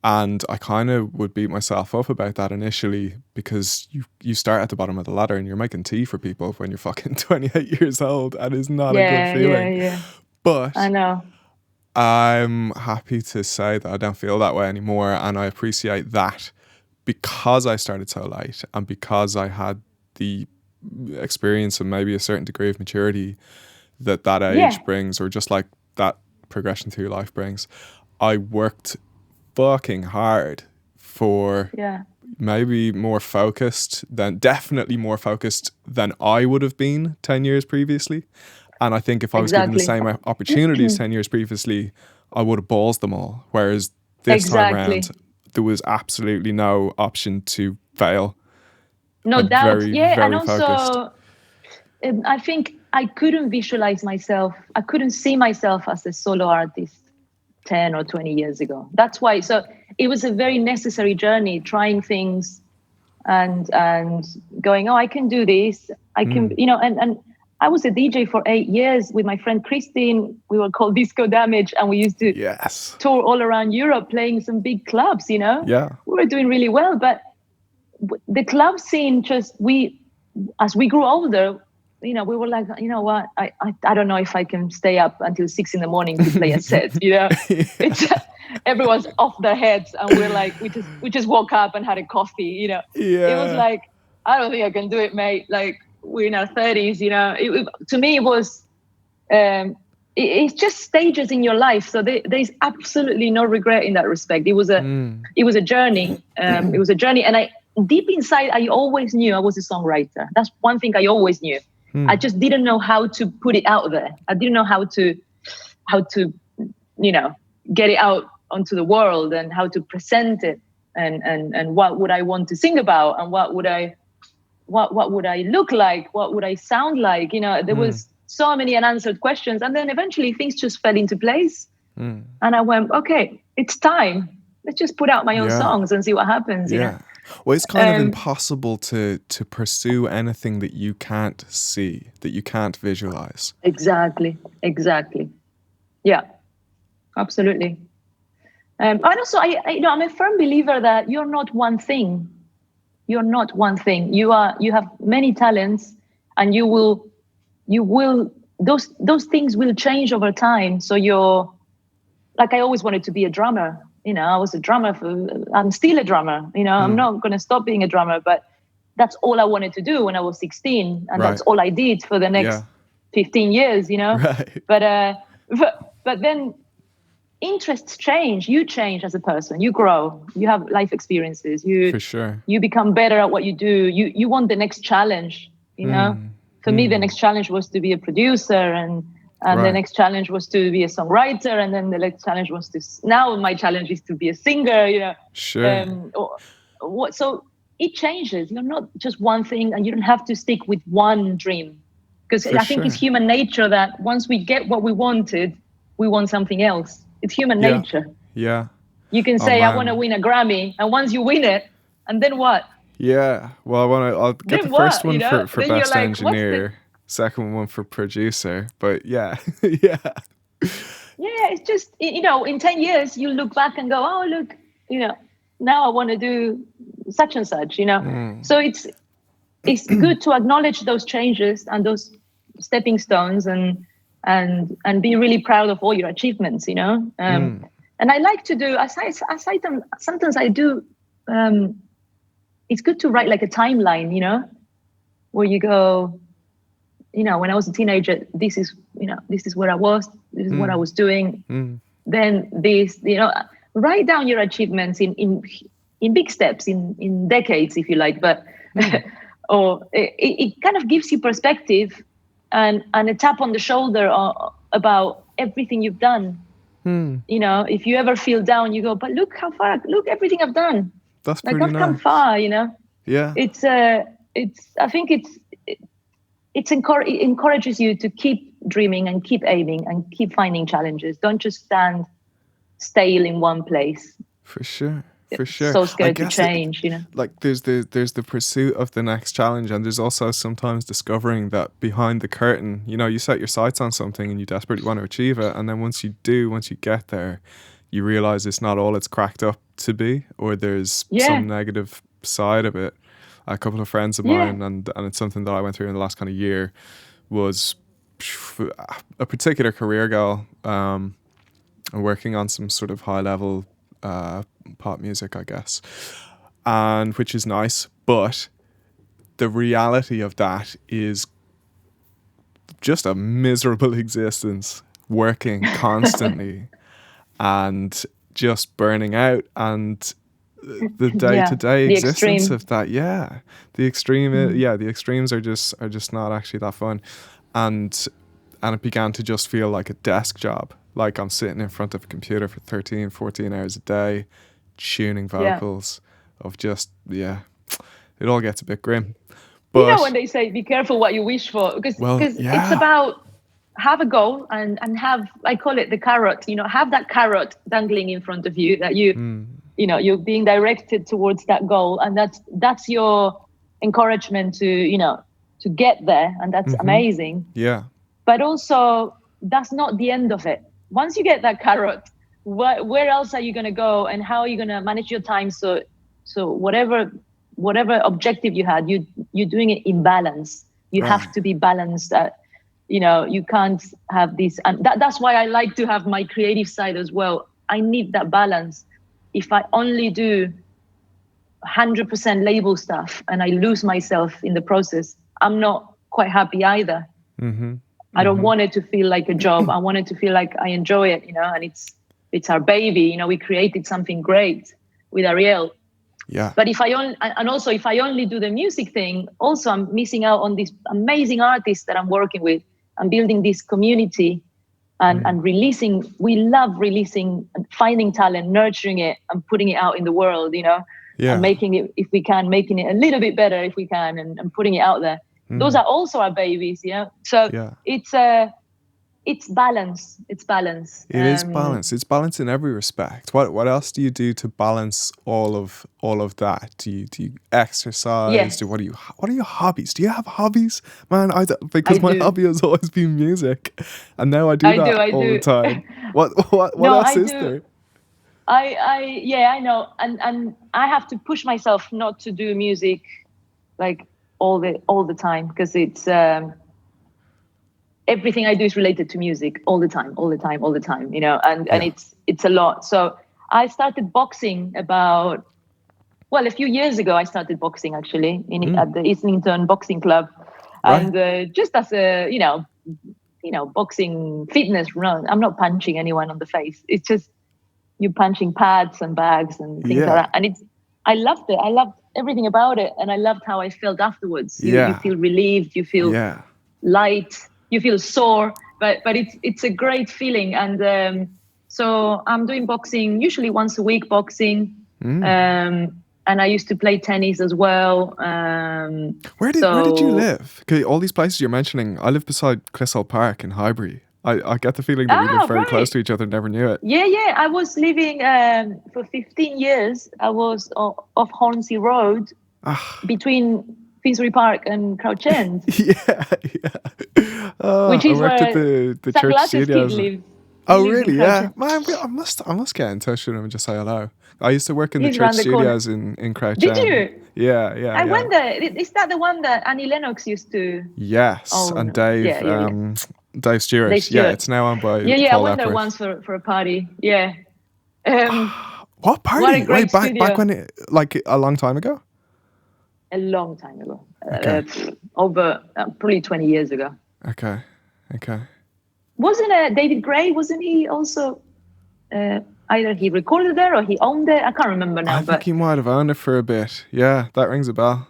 And I kind of would beat myself up about that initially, because you start at the bottom of the ladder and you're making tea for people when you're fucking 28 years old, and it's not a good feeling. Yeah. But I know. I'm happy to say that I don't feel that way anymore, and I appreciate that because I started so late and because I had the experience and maybe a certain degree of maturity that age Yeah. brings, or just like that progression through life brings. I worked fucking hard for maybe definitely more focused than I would have been 10 years previously. And I think if I was given the same opportunities 10 years previously, I would have balls them all. Whereas this time around, there was absolutely no option to fail. No doubt. Very, very and focused. Also, I think I couldn't visualize myself. I couldn't see myself as a solo artist 10 or 20 years ago. That's why. So it was a very necessary journey, trying things and going, oh, I can do this. I can, and I was a DJ for 8 years with my friend Christine. We were called Disco Damage, and we used to tour all around Europe, playing some big clubs, Yeah. We were doing really well, but the club scene as we grew older, we were like, you know what, I don't know if I can stay up until 6 a.m. to play a set, It's everyone's off their heads, and we're like, we just woke up and had a coffee, It was like, I don't think I can do it, mate. Like, we're in our 30s, to me it was, it's just stages in your life. So there's absolutely no regret in that respect. It was a journey. It was a journey. And deep inside, I always knew I was a songwriter. That's one thing I always knew. I just didn't know how to put it out there. I didn't know how to get it out onto the world, and how to present it, and what would I want to sing about, and what would I look like, what would I sound like. There was so many unanswered questions, and then eventually things just fell into place. And I went, okay, it's time. Let's just put out my own songs and see what happens. Well, it's kind of impossible to pursue anything that you can't see, that you can't visualize. Exactly. Yeah, absolutely. And also, I'm a firm believer that you're not one thing. You're not one thing. You have many talents, and you will those things will change over time. So I always wanted to be a drummer. I was a drummer I'm still a drummer. I'm not going to stop being a drummer, but that's all I wanted to do when I was 16. And that's all I did for the next 15 years, Right. But then interests change. You change as a person. You grow. You have life experiences. For sure. You become better at what you do. You want the next challenge, For me, the next challenge was to be a producer, and the next challenge was to be a songwriter, and then the next challenge was now my challenge is to be a singer, Sure. So it changes. You're not just one thing, and you don't have to stick with one dream, because I think it's human nature that once we get what we wanted, we want something else. It's human nature. Yeah. You can say, I want to win a Grammy, and once you win it, and then what? Yeah. Well, I'll get then the first one what, for then best like, engineer, second one for producer. But yeah. Yeah, it's just, in 10 years, you look back and go, oh, look, now I want to do such and such, So it's good to acknowledge those changes and those stepping stones, and be really proud of all your achievements, And I like to do, sometimes I do, it's good to write like a timeline, where you go, when I was a teenager, this is where I was, this is what I was doing. Then this, write down your achievements in big steps, in decades, if you like, but, or it kind of gives you perspective and a tap on the shoulder about everything you've done. If you ever feel down, you go, but look how far, look everything I've done. That's like pretty I've nice. come far, Yeah. I think it encourages you to keep dreaming and keep aiming and keep finding challenges. Don't just stand stale in one place. For sure. So scared to change, Like there's the pursuit of the next challenge, and there's also sometimes discovering that behind the curtain, you set your sights on something and you desperately want to achieve it, and then once you get there, you realize it's not all it's cracked up to be, or there's some negative side of it. A couple of friends of mine, and it's something that I went through in the last kind of year, was a particular career goal, and working on some sort of high level pop music, I guess, and which is nice, but the reality of that is just a miserable existence, working constantly and just burning out, and the day-to-day existence of that. The extremes are just not actually that fun, and it began to just feel like a desk job, like I'm sitting in front of a computer for 13-14 hours a day tuning vocals of just it all gets a bit grim. But when they say be careful what you wish for, because it's about have a goal and have, I call it the carrot, have that carrot dangling in front of you, that you're being directed towards that goal, and that's your encouragement to get there, and that's amazing. But also that's not the end of it. Once you get that carrot, where else are you going to go, and how are you going to manage your time so whatever objective you had, you're doing it in balance. You have to be balanced. You can't have this, and that's why I like to have my creative side as well. I need that balance. If I only do 100% label stuff and I lose myself in the process, I'm not quite happy either. I don't want it to feel like a job. I want it to feel like I enjoy it, and it's our baby. We created something great with Ariel. But if I only do the music thing, also I'm missing out on these amazing artists that I'm working with. I'm building this community and releasing. We love releasing and finding talent, nurturing it, and putting it out in the world, and making it, if we can, making it a little bit better if we can, and putting it out there. Those are also our babies, So it's balance. It's balance. It is balance. It's balance in every respect. What else do you do to balance all of that? Do you exercise? Yes. What are your hobbies? Do you have hobbies, man? Because my hobby has always been music, and now I do all the time. What else is there? I know, and I have to push myself not to do music like all the time, because it's everything I do is related to music all the time, and it's a lot. So I started boxing about, a few years ago. I started boxing actually at the Islington Boxing Club, and just as a boxing fitness run. I'm not punching anyone on the face. It's just you punching pads and bags and things like that. And I loved it. I loved everything about it, and I loved how I felt afterwards. You feel relieved. You feel light. You feel sore, but it's a great feeling. And so I'm doing boxing usually once a week. And I used to play tennis as well. Where did you live? Okay, all these places you're mentioning, I live beside Clissold Park in Highbury. I get the feeling that we live very close to each other, never knew it. Yeah. I was living for 15 years. I was off Hornsey Road between Finsbury Park and Crouch End. Which is I worked at the church studios. Oh, really? Yeah. Man, I must get in touch with him and just say hello. I used to work in the church studios in Crouch End. Did you? Yeah. I went there. Is that the one that Annie Lennox used to? Yes, and Dave. Dave Stewart. Yeah, it's now owned by Paul I went Epworth. there once for a party. Yeah. What party? What a great back when like a long time ago? A long time ago. Over probably 20 years ago. Okay. Wasn't David Gray? Wasn't he also? Either he recorded there or he owned it. I can't remember now. I think he might have owned it for a bit. Yeah, that rings a bell.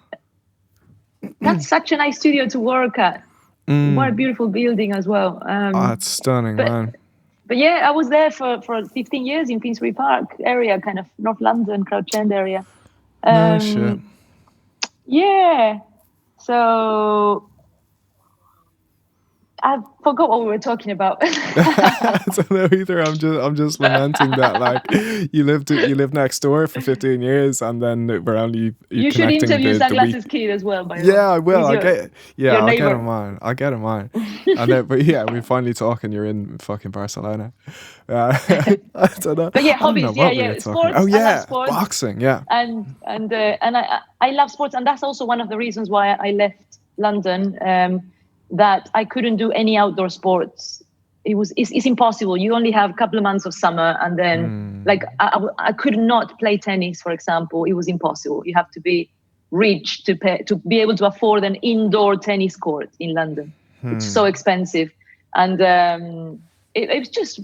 That's such a nice studio to work at. What a beautiful building as well. It's stunning, man. But yeah, I was there for 15 years in Finsbury Park area, kind of North London, Crouch End area. No shit. Yeah. So I forgot what we were talking about. I don't know either. I'm just lamenting that like you lived next door for 15 years and then we're only you You should connecting interview the week. Sunglasses Kid as well, by the way. Yeah, I will. He's your I'll get him neighbor. on. I'll get him on. And then, but yeah, we finally talk and you're in fucking Barcelona. I don't know. But yeah, I don't know hobbies. Yeah, what we yeah. were talking Sports. about. Oh I love yeah, sports. boxing. Yeah. And I love sports, and that's also one of the reasons why I left London. That I couldn't do any outdoor sports. It's impossible. You only have a couple of months of summer, and then like I could not play tennis, for example. It was impossible. You have to be rich to be able to afford an indoor tennis court in London. It's so expensive, and it's just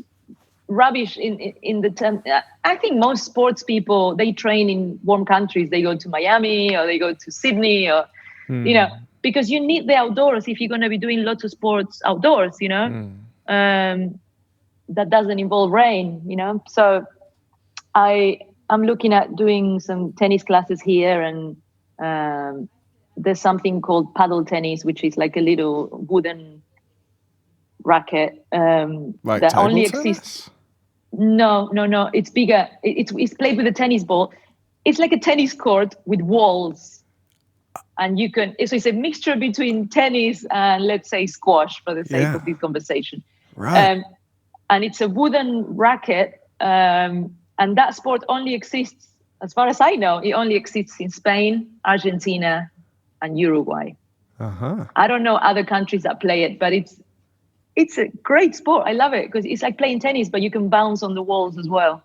rubbish in the term. I think most sports people, they train in warm countries. They go to Miami or they go to Sydney or because you need the outdoors if you're going to be doing lots of sports outdoors, that doesn't involve rain, So I'm looking at doing some tennis classes here, and there's something called paddle tennis, which is like a little wooden racket Like that table only tennis? exists. No, it's bigger. It's played with a tennis ball. It's like a tennis court with walls. And so it's a mixture between tennis and, let's say, squash, for the sake of this conversation. Right. And it's a wooden racket. And that sport only exists, as far as I know, it only exists in Spain, Argentina, and Uruguay. Uh-huh. I don't know other countries that play it, but it's a great sport. I love it because it's like playing tennis, but you can bounce on the walls as well.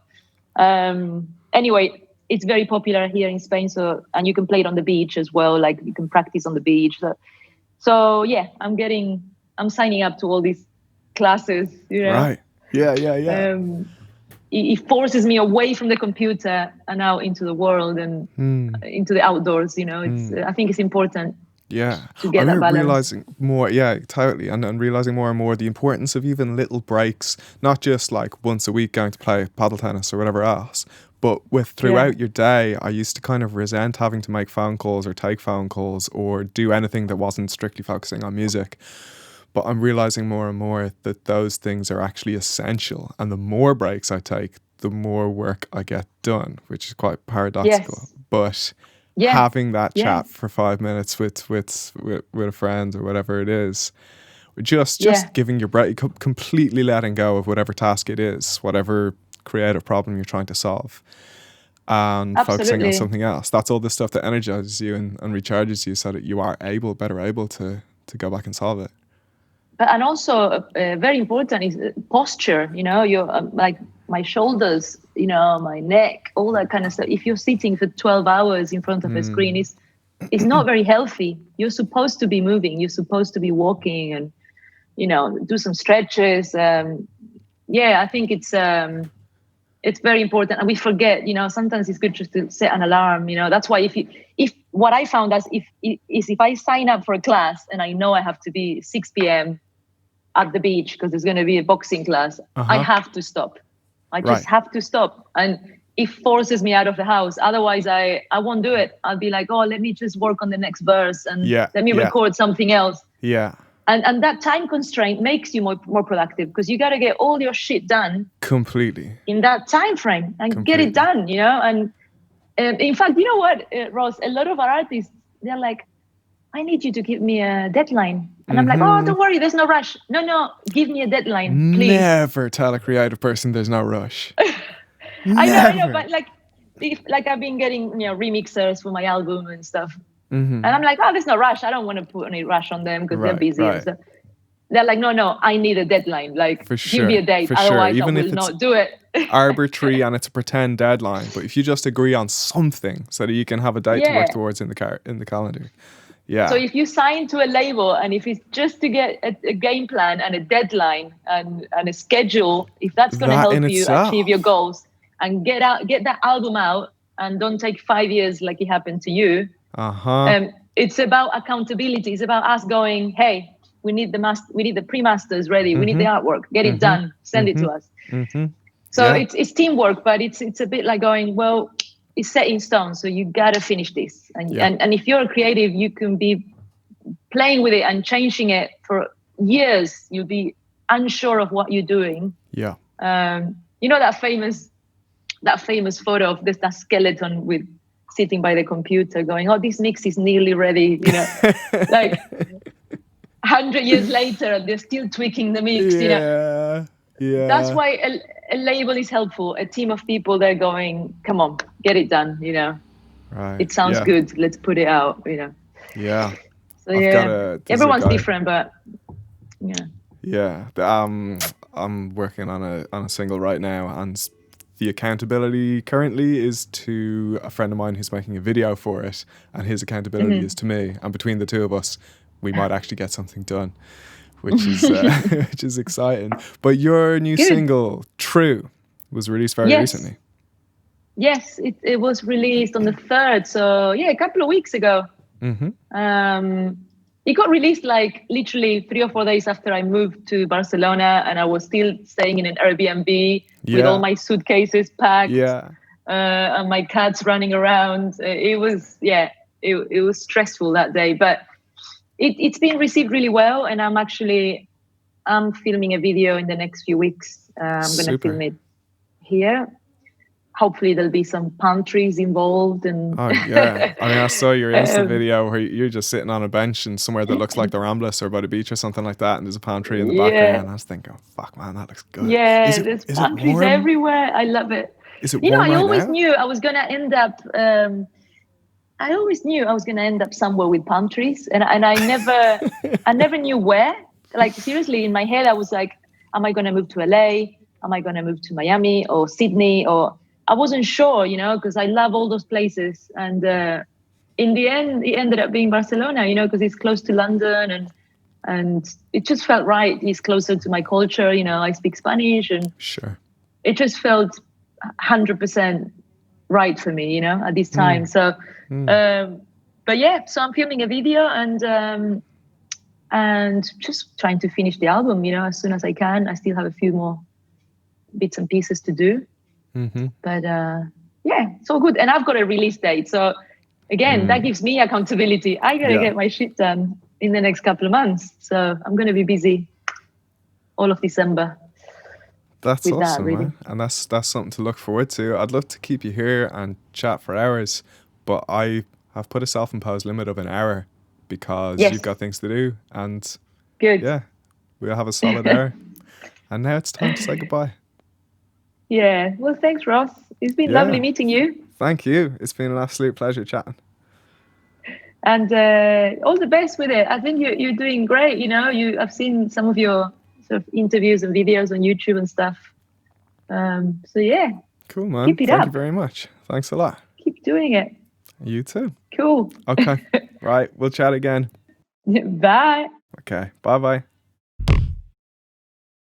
Anyway, it's very popular here in Spain. And you can play it on the beach as well. Like you can practice on the beach. So yeah, I'm signing up to all these classes. Right. Yeah. It forces me away from the computer and out into the world and into the outdoors. I think it's important. Yeah, to get that balance. Realizing more, totally, and realizing more and more the importance of even little breaks, not just like once a week going to play paddle tennis or whatever else, but throughout your day. I used to kind of resent having to make phone calls or take phone calls or do anything that wasn't strictly focusing on music. But I'm realizing more and more that those things are actually essential, and the more breaks I take, the more work I get done, which is quite paradoxical. Yes. But having that chat for 5 minutes with a friend or whatever it is, just giving your break, completely letting go of whatever task it is, whatever creative problem you're trying to solve, and focusing on something else. That's all the stuff that energizes you and recharges you so that you are better able to go back and solve it. And also very important is posture, you're like my shoulders, my neck, all that kind of stuff. If you're sitting for 12 hours in front of a screen, it's not very healthy. You're supposed to be moving. You're supposed to be walking and, do some stretches. I think it's very important. And we forget, sometimes it's good just to set an alarm, That's why if what I found if I sign up for a class and I know I have to be 6 p.m. at the beach because there's going to be a boxing class, I have to stop. I just have to stop. And it forces me out of the house. Otherwise, I won't do it. I'll be like, let me just work on the next verse and let me record something else. Yeah. And that time constraint makes you more productive because you got to get all your shit done completely in that time frame and get it done, And in fact, you know what, Ross, a lot of our artists, they're like, I need you to give me a deadline. And I'm like, don't worry, there's no rush. No, give me a deadline, please. Never tell a creative person there's no rush. I know, but like I've been getting remixers for my album and stuff. And I'm like, there's no rush. I don't want to put any rush on them because they're busy and stuff. They're like, no, I need a deadline. Like, give me a date. Otherwise, even I will not do it. Arbitrary and it's a pretend deadline. But if you just agree on something so that you can have a date to work towards in the calendar. Yeah. So if you sign to a label and if it's just to get a game plan and a deadline and a schedule, if that's going to help you achieve your goals and get that album out and don't take 5 years like it happened to you. It's about accountability. It's about us going, hey, we need the pre-masters ready. We need the artwork. Get it done. Send it to us. So it's teamwork, but it's a bit like going, well, it's set in stone, so you gotta finish this. And if you're a creative, you can be playing with it and changing it for years you'll be unsure of what you're doing. Yeah. You know that famous photo of this that skeleton with sitting by the computer going, oh, this mix is nearly ready, you know. Like 100 years later they're still tweaking the mix. You know. That's why a label is helpful, a team of people that are going, come on, get it done, you know. Right. It sounds good, let's put it out, you know. Yeah. So everyone's different, but I'm working on a single right now, and the accountability currently is to a friend of mine who's making a video for it, and his accountability is to me, and between the two of us we might actually get something done, which is which is exciting. But your new single True was released very recently. Yes, it was released on the 3rd, so a couple of weeks ago. It got released like literally 3 or 4 days after I moved to Barcelona, and I was still staying in an Airbnb with all my suitcases packed, and my cats running around. It was it was stressful that day, but it's been received really well, and I'm filming a video in the next few weeks. I'm going to film it here. Hopefully there'll be some palm trees involved. And I mean, I saw your Insta video where you're just sitting on a bench in somewhere that looks like the Ramblas or by the beach or something like that, and there's a palm tree in the background. I was thinking, fuck man, that looks good. There's palm trees everywhere. I love it. Is it warm I always now? knew I was going to end up somewhere with palm trees, and I never knew where. Like seriously, in my head I was like, am I going to move to LA? Am I going to move to Miami or Sydney? Or I wasn't sure, you know, because I love all those places. And in the end, it ended up being Barcelona, you know, because it's close to London, and it just felt right. It's closer to my culture, you know. I speak Spanish, and it just felt 100% right for me, you know, at this time. So, but so I'm filming a video and just trying to finish the album, you know, as soon as I can. I still have a few more bits and pieces to do. But it's all good. And I've got a release date. So again, that gives me accountability. I got to get my shit done in the next couple of months. So I'm going to be busy all of December. That's awesome, really. Man. And that's something to look forward to. I'd love to keep you here and chat for hours, but I have put a self-imposed limit of an hour because you've got things to do. And we'll have a solid hour. And now it's time to say goodbye. Yeah. Well, thanks, Ross. It's been lovely meeting you. Thank you. It's been an absolute pleasure chatting. And all the best with it. I think you're doing great. You know, I've seen some of your sort of interviews and videos on YouTube and stuff. So yeah. Cool, man. Keep it up. Thank you very much. Thanks a lot. Keep doing it. You too. Cool. Okay. Right. We'll chat again. Bye. Okay. Bye-bye.